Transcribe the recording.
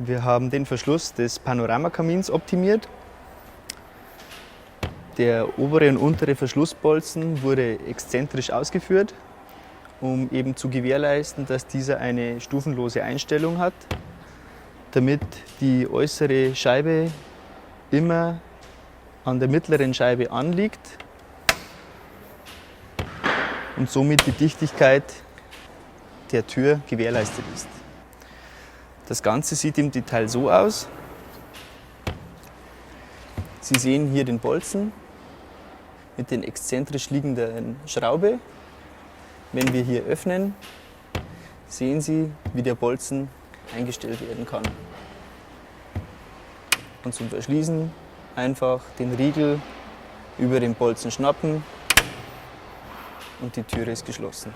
Wir haben den Verschluss des Panoramakamins optimiert. Der obere und untere Verschlussbolzen wurde exzentrisch ausgeführt, um eben zu gewährleisten, dass dieser eine stufenlose Einstellung hat, damit die äußere Scheibe immer an der mittleren Scheibe anliegt und somit die Dichtigkeit der Tür gewährleistet ist. Das Ganze sieht im Detail so aus. Sie sehen hier den Bolzen mit den exzentrisch liegenden Schraube. Wenn wir hier öffnen, sehen Sie, wie der Bolzen eingestellt werden kann. Und zum Verschließen einfach den Riegel über den Bolzen schnappen und die Tür ist geschlossen.